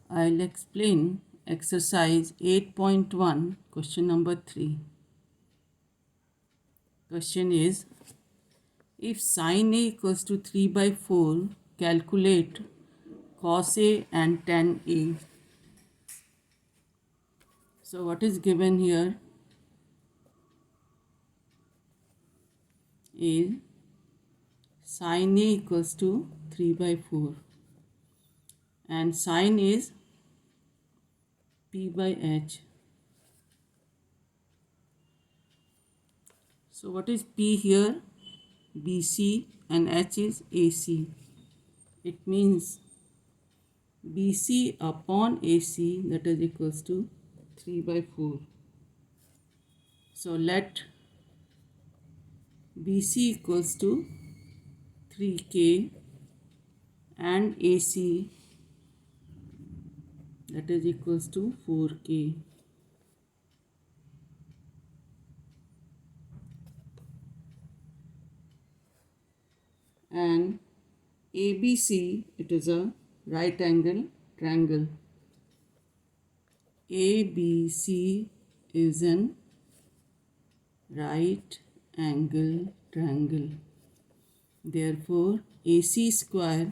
I'll explain exercise 8.1, question number 3. Question is, if sin A equals to 3 by 4, calculate cos A and tan A. So what is given here is sin A equals to 3 by 4 and sin is P by H. So what is P here? BC and H is AC. It means BC upon AC, that is equals to 3 by 4. So let BC equals to 3K and AC, that is equals to 4K. And ABC, it is a right angle triangle. ABC is an right angle triangle. Therefore, AC square,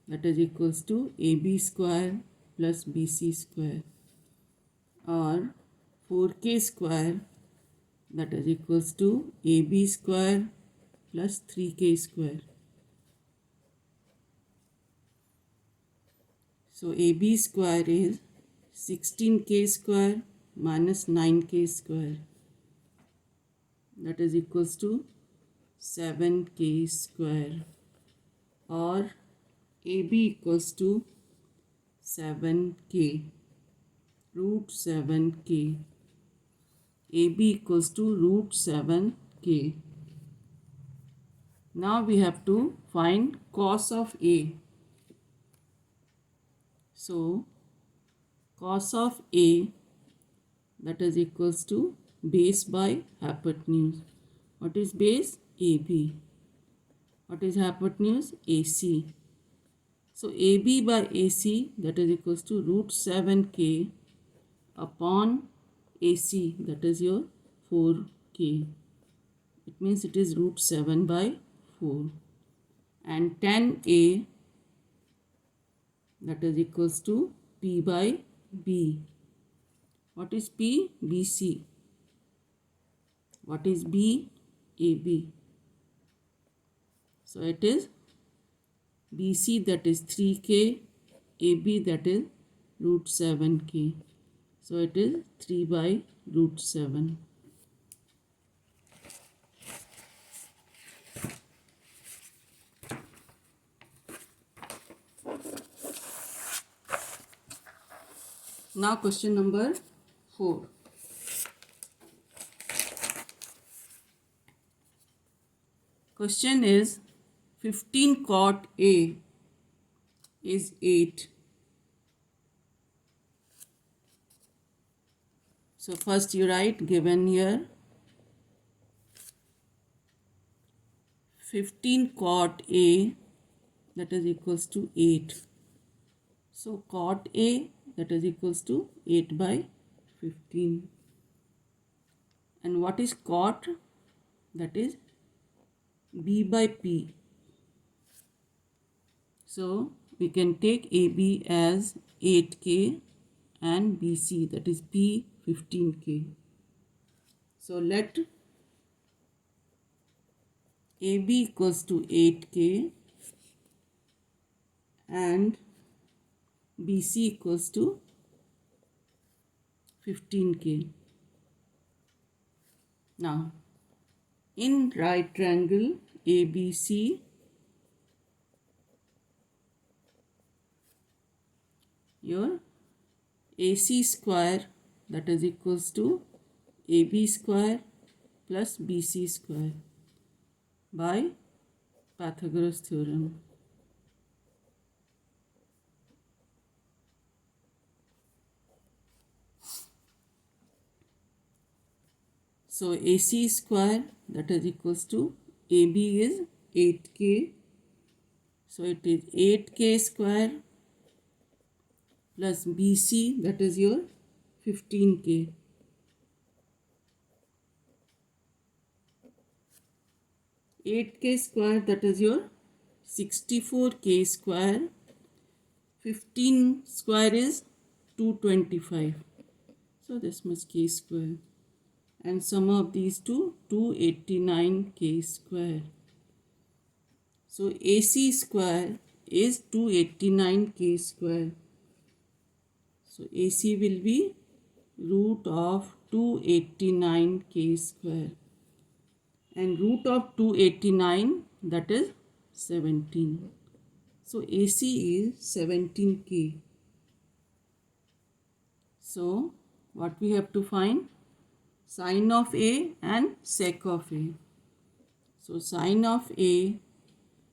that is equals to AB square plus BC square, or 4K square, that is equals to AB square plus 3K square. So AB square is 16K square minus 9K square, that is equals to 7K square, or AB equals to 7K, root 7K. AB equals to root 7K. Now we have to find cos of A. So cos of A, that is equals to base by hypotenuse. What is base? AB. What is hypotenuse? AC. So AB by AC, that is equals to root 7K upon AC, that is your 4K. It means it is root 7 by 4. And tan A, that is equals to P by B. What is P? BC. What is B? AB. So it is BC, that is 3K, AB, that is root 7K. So it is 3 by root 7. Now question number 4. Question is 15 cot A is 8. So first you write given here 15 cot A, that is equals to 8. So cot A, that is equals to 8 by 15. And what is cot? That is B by P. So we can take AB as 8K and BC, that is P 15K. So let AB equals to 8K and BC equals to 15K. Now, in right triangle ABC, your AC square, that is equals to AB square plus BC square by Pythagoras theorem. So AC square, that is equals to AB is 8K. So it is 8K square plus BC, that is your 15K. 8K square, that is your 64K square. 15 square is 225. So this much K square. And sum of these two, 289K square. So AC square is 289K square. So AC will be root of 289K square. And root of 289, that is 17. So AC is 17K. So what we have to find? Sine of A and sec of A. So sine of A,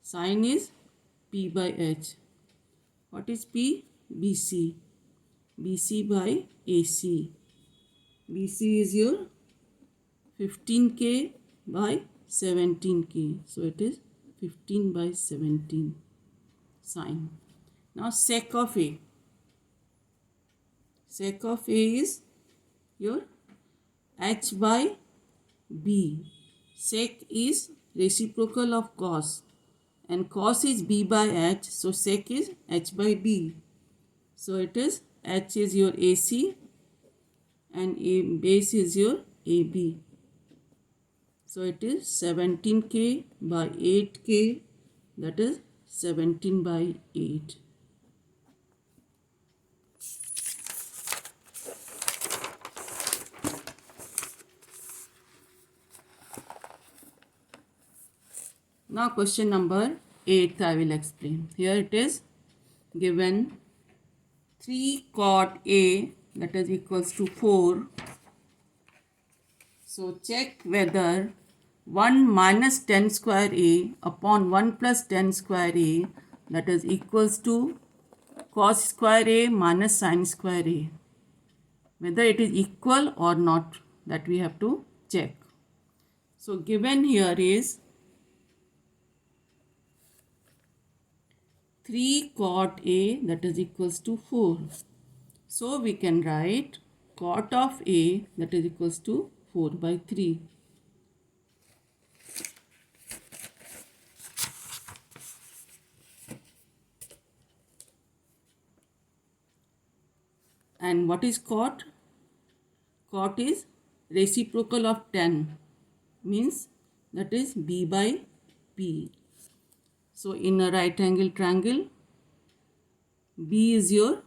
sine is P by H. What is P? BC. BC by AC. BC is your 15K by 17K. So it is 15 by 17 sine. Now sec of A. Sec of A is your H by B. Sec is reciprocal of cos and cos is B by H. So sec is H by B. So it is H is your AC and A base is your AB. So it is 17K by 8K, that is 17 by 8. Now question number 8 I will explain. Here it is given 3 cot A, that is equals to 4. So check whether 1 minus tan square A upon 1 plus tan square A, that is equals to cos square A minus sin square A. Whether it is equal or not, that we have to check. So given here is 3 cot A, that is equals to 4. So we can write cot of A, that is equals to 4 by 3. And what is cot? Cot is reciprocal of tan, means that is B by P. So in a right angle triangle, B is your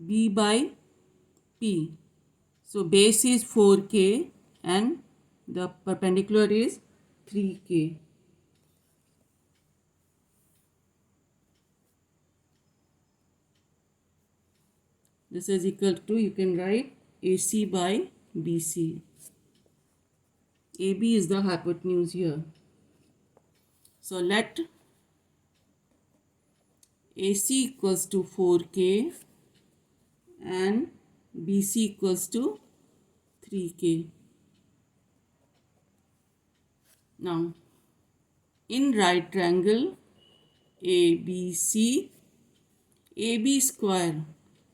B by P. So base is 4K and the perpendicular is 3K. This is equal to, you can write AC by BC. AB is the hypotenuse here. So let AC equals to 4K and BC equals to 3K. Now, in right triangle ABC, AB square,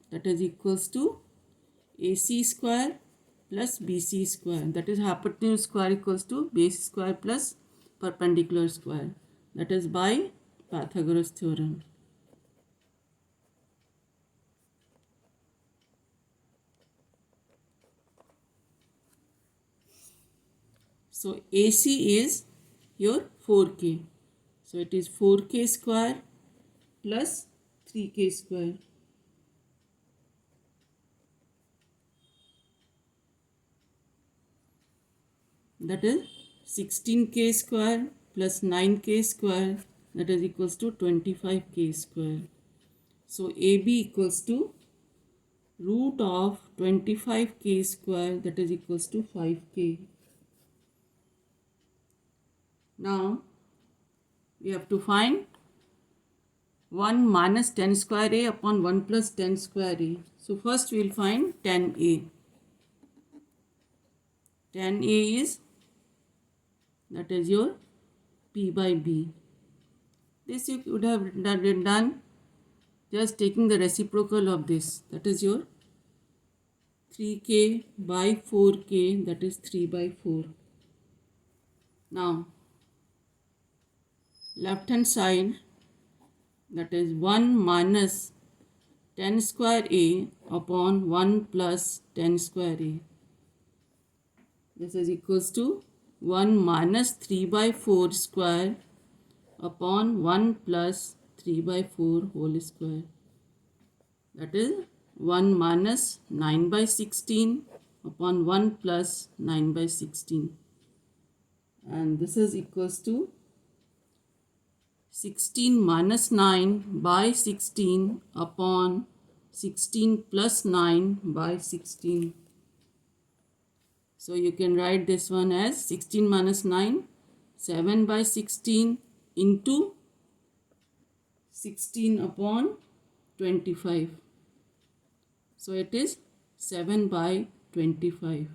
that is equals to AC square plus BC square, that is hypotenuse square equals to base square plus perpendicular square, that is by Pythagoras theorem. So AC is your 4K. So it is 4K square plus 3K square. That is 16K square plus 9K square, that is equals to 25K square. So AB equals to root of 25K square, that is equals to 5K. Now we have to find 1 minus tan square A upon 1 plus tan square A. So first we will find tan A. Tan A is, that is your P by B. This you would have done just taking the reciprocal of this. That is your 3k by 4k, that is 3 by 4. Now, left hand side, that is 1 minus 10 square a upon 1 plus 10 square a. This is equals to 1 minus 3 by 4 square upon 1 plus 3 by 4 whole square. That is 1 minus 9 by 16 upon 1 plus 9 by 16. And this is equals to 16 minus 9 by 16 upon 16 plus 9 by 16. So you can write this one as 16 minus 9, 7 by 16 into 16 upon 25. So it is 7 by 25.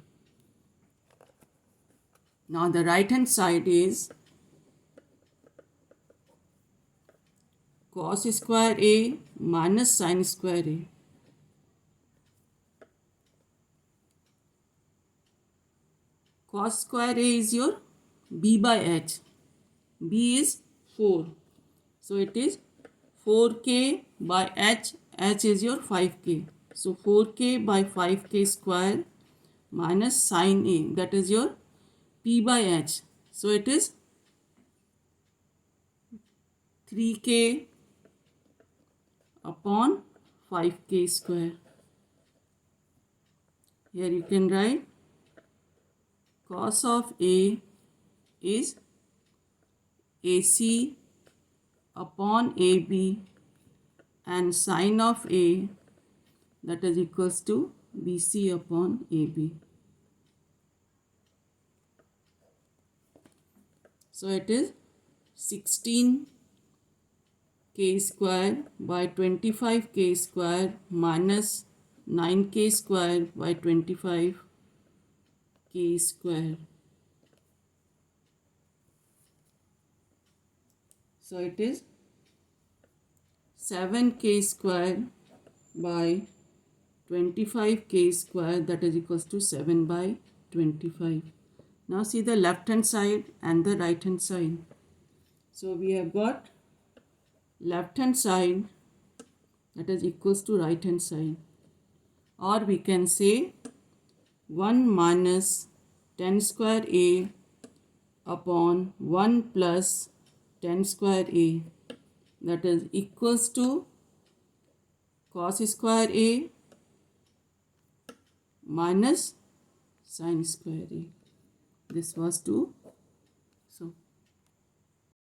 Now the right hand side is cos square a minus sin square a. Cos square a is your b by h. B is 4. So it is 4k by h. H is your 5k. So 4k by 5k square minus sin a. That is your p by h. So it is 3k upon 5k square. Here you can write cos of a is AC upon AB and sin of A, that is equals to BC upon AB. So it is 16k square by 25k square minus 9k square by 25k square. So it is 7k square by 25k square, that is equals to 7 by 25. Now see the left hand side and the right hand side. So we have got left hand side that is equals to right hand side, or we can say 1 minus 10 square a upon 1 plus 10 square a, that is equals to cos square a minus sin square a. This was to